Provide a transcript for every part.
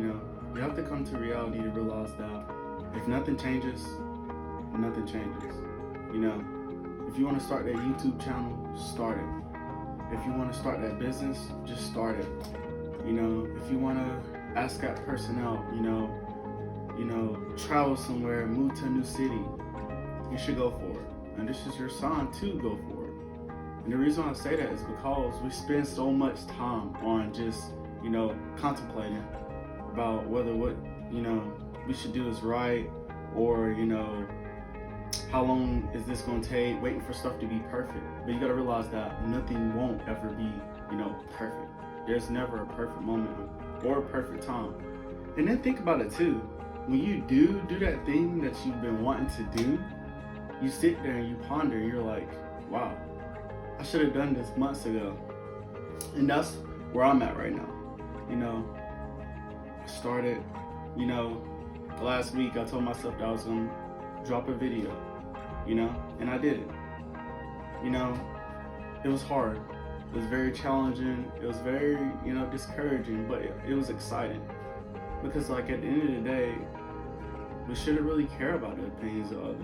You have to come to reality to realize that if nothing changes, nothing changes. You know, if you want to start that YouTube channel, start it. If you want to start that business, just start it. If you want to ask that person out, travel somewhere, move to a new city, you should go for it. And this is your sign to go for it. And the reason I say that is because we spend so much time on just, contemplating about whether what, we should do is right, or, how long is this going to take, waiting for stuff to be perfect. But you got to realize that nothing won't ever be, perfect. There's never a perfect moment or a perfect time. And then think about it too. When you do that thing that you've been wanting to do, you sit there and you ponder and you're like, wow, I should have done this months ago. And that's where I'm at right now. I started, last week I told myself that I was going to drop a video, and I did it. It was hard. It was very challenging. It was very, discouraging, but it was exciting. Because at the end of the day, we shouldn't really care about the opinions of others,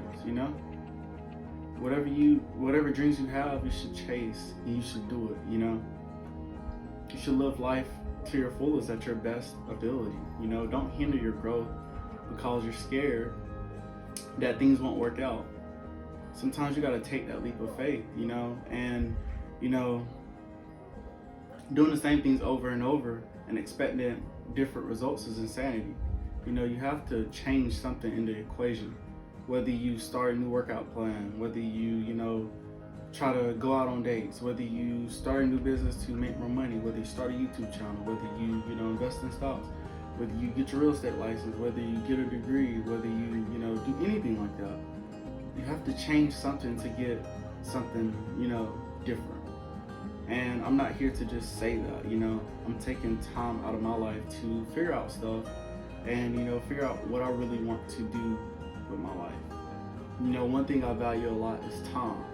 Whatever dreams you have, you should chase and you should do it, You should live life to your fullest at your best ability, Don't hinder your growth because you're scared that things won't work out. Sometimes you gotta take that leap of faith, and, doing the same things over and over and expecting different results is insanity. You have to change something in the equation. Whether you start a new workout plan, whether you, try to go out on dates, whether you start a new business to make more money, whether you start a YouTube channel, whether you, invest in stocks, whether you get your real estate license, whether you get a degree, whether you, do anything like that. You have to change something to get something, different. And I'm not here to just say that, I'm taking time out of my life to figure out stuff and, figure out what I really want to do with my life. One thing I value a lot is time.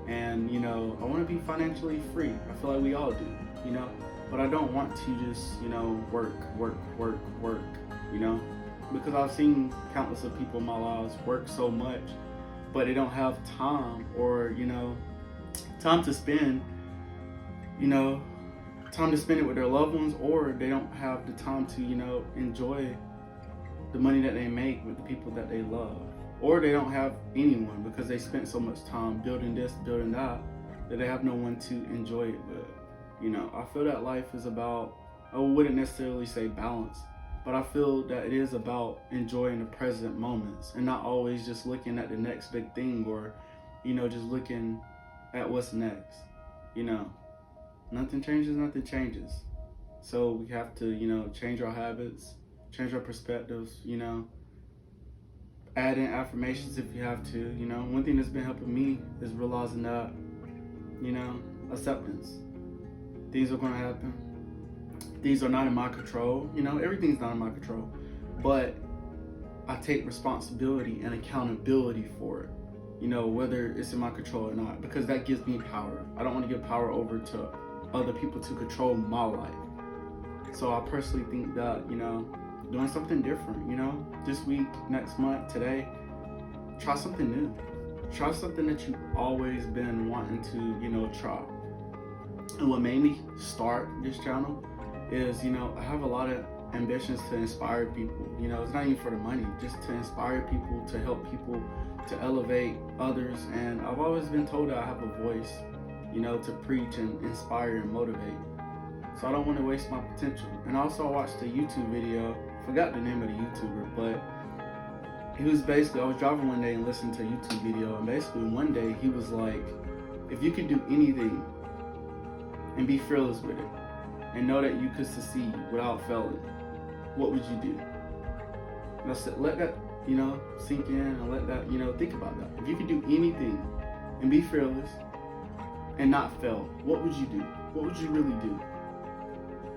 And, I want to be financially free. I feel like we all do, but I don't want to just, work, because I've seen countless of people in my lives work so much, but they don't have time or, time to spend, time to spend it with their loved ones, or they don't have the time to, enjoy the money that they make with the people that they love. Or they don't have anyone because they spent so much time building this, building that they have no one to enjoy it with. I feel that life is about, I wouldn't necessarily say balance, but I feel that it is about enjoying the present moments and not always just looking at the next big thing or, just looking at what's next. Nothing changes. So we have to, change our habits, change our perspectives, add in affirmations if you have to. One thing that's been helping me is realizing that, acceptance. Things are going to happen. Things are not in my control. Everything's not in my control. But I take responsibility and accountability for it, whether it's in my control or not, because that gives me power. I don't want to give power over to other people to control my life. So I personally think that, doing something different, this week, next month, today, try something new. Try something that you've always been wanting to, try. And what made me start this channel is, I have a lot of ambitions to inspire people. It's not even for the money, just to inspire people, to help people, to elevate others. And I've always been told that I have a voice, to preach and inspire and motivate. So I don't want to waste my potential. And also I watched a YouTube video, forgot the name of the YouTuber, but he was basically, I was driving one day and listening to a YouTube video, and basically one day he was like, if you could do anything and be fearless with it and know that you could succeed without failing, what would you do? And I said, let that, sink in, and let that, think about that. If you could do anything and be fearless and not fail, what would you do? What would you really do?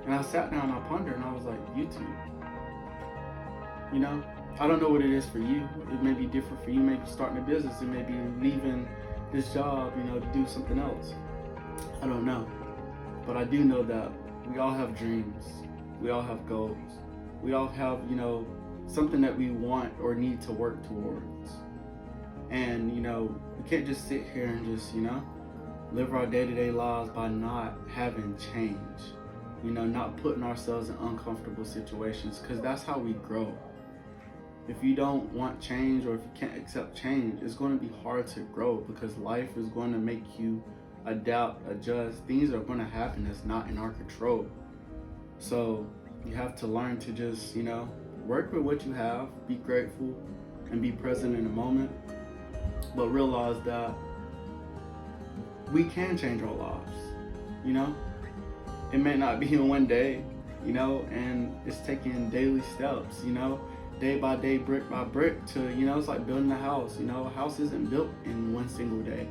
And I sat down and I pondered and I was like, YouTube. I don't know what it is for you. It may be different for you. Maybe starting a business. It may be leaving this job, to do something else. I don't know. But I do know that we all have dreams. We all have goals. We all have, something that we want or need to work towards. And, we can't just sit here and just, live our day-to-day lives by not having change. Not putting ourselves in uncomfortable situations, because that's how we grow. If you don't want change, or if you can't accept change, it's going to be hard to grow, because life is going to make you adapt, adjust. Things are going to happen that's not in our control. So you have to learn to just, work with what you have, be grateful, and be present in the moment. But realize that we can change our lives. It may not be in one day, and it's taking daily steps, day by day, brick by brick, to, it's like building a house. A house isn't built in one single day.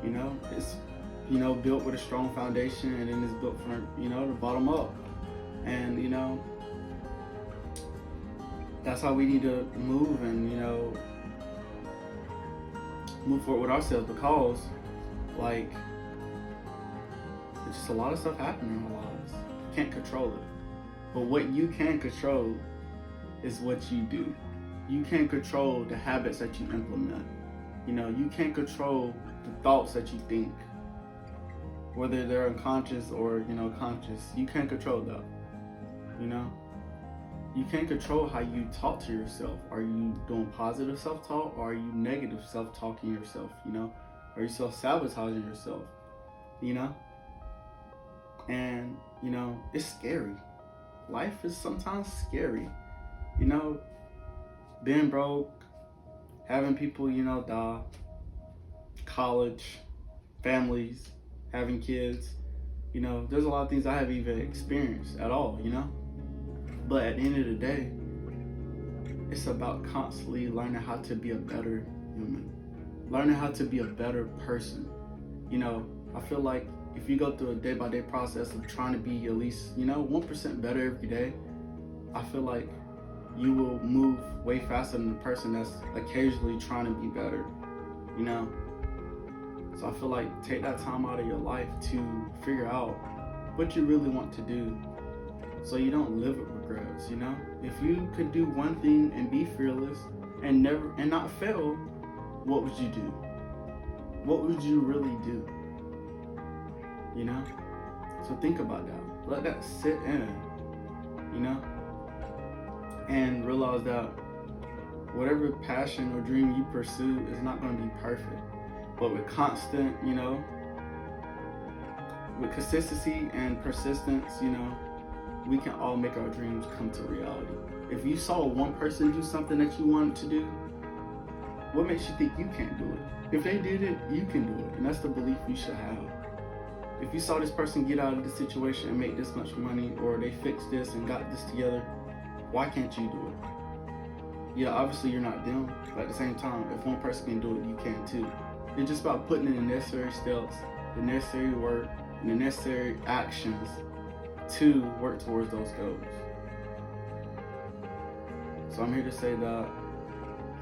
It's, built with a strong foundation, and then it's built from, the bottom up. And, that's how we need to move, and, move forward with ourselves, because, like, there's just a lot of stuff happening in our lives. You can't control it. But what you can control is what you do. You can't control the habits that you implement. You can't control the thoughts that you think, whether they're unconscious or, conscious. You can't control that. You can't control how you talk to yourself. Are you doing positive self-talk, or are you negative self-talking yourself? Are you self-sabotaging yourself? And, it's scary. Life is sometimes scary. Being broke, having people, die, college, families, having kids. There's a lot of things I haven't even experienced at all, But at the end of the day, it's about constantly learning how to be a better human, learning how to be a better person. I feel like if you go through a day-by-day process of trying to be at least, 1% better every day, I feel like you will move way faster than the person that's occasionally trying to be better, So I feel like take that time out of your life to figure out what you really want to do, so you don't live with regrets. If you could do one thing and be fearless and not fail, what would you do? What would you really do? So think about that. Let that sit in, and realize that whatever passion or dream you pursue is not going to be perfect, but with constant, with consistency and persistence, we can all make our dreams come to reality. If you saw one person do something that you wanted to do, what makes you think you can't do it? If they did it, you can do it. And that's the belief you should have. If you saw this person get out of this situation and make this much money, or they fixed this and got this together, why can't you do it? Yeah, obviously you're not them, but at the same time, if one person can do it, you can too. It's just about putting in the necessary steps, the necessary work, and the necessary actions to work towards those goals. So I'm here to say that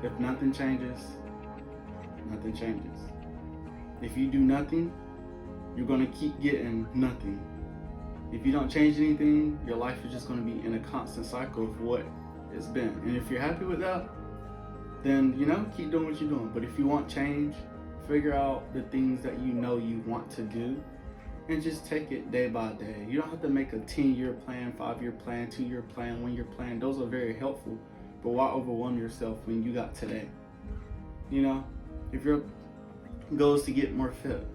if nothing changes, nothing changes. If you do nothing, you're going to keep getting nothing. If you don't change anything, your life is just going to be in a constant cycle of what it's been. And if you're happy with that, then, keep doing what you're doing. But if you want change, figure out the things that you want to do, and just take it day by day. You don't have to make a 10-year plan, 5-year plan, 2-year plan, 1-year plan. Those are very helpful. But why overwhelm yourself when you got today? If your goal is to get more fit,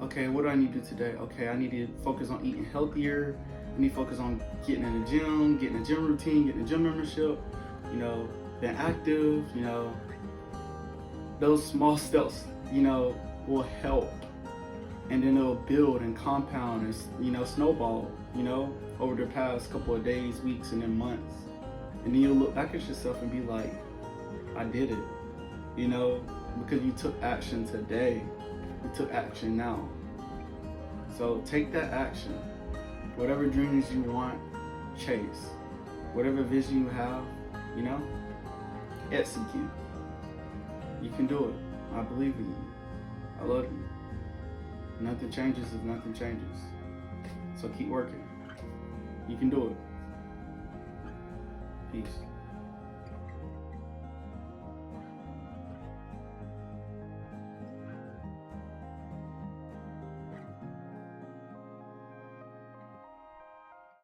okay, what do I need to do today? Okay, I need to focus on eating healthier. I need to focus on getting in the gym, getting a gym routine, getting a gym membership, being active, those small steps, will help. And then it'll build and compound and, snowball, over the past couple of days, weeks, and then months. And then you'll look back at yourself and be like, I did it, because you took action today. You took action now. So take that action. Whatever dreams you want, chase. Whatever vision you have, execute. You can do it. I believe in you. I love you. Nothing changes if nothing changes. So keep working. You can do it. Peace.